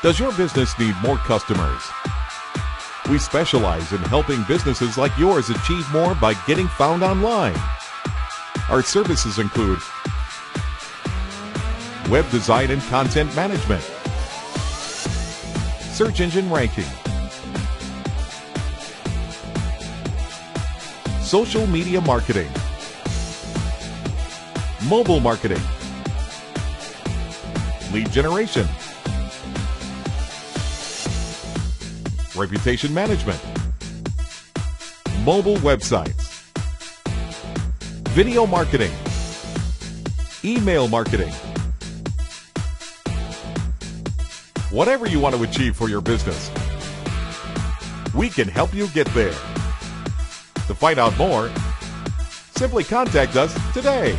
Does your business need more customers? We specialize in helping businesses like yours achieve more by getting found online. Our services include web design and content management, search engine ranking, social media marketing, mobile marketing, lead generation, reputation management, mobile websites, video marketing, email marketing. Whatever you want to achieve for your business, we can help you get there. To find out more, simply contact us today.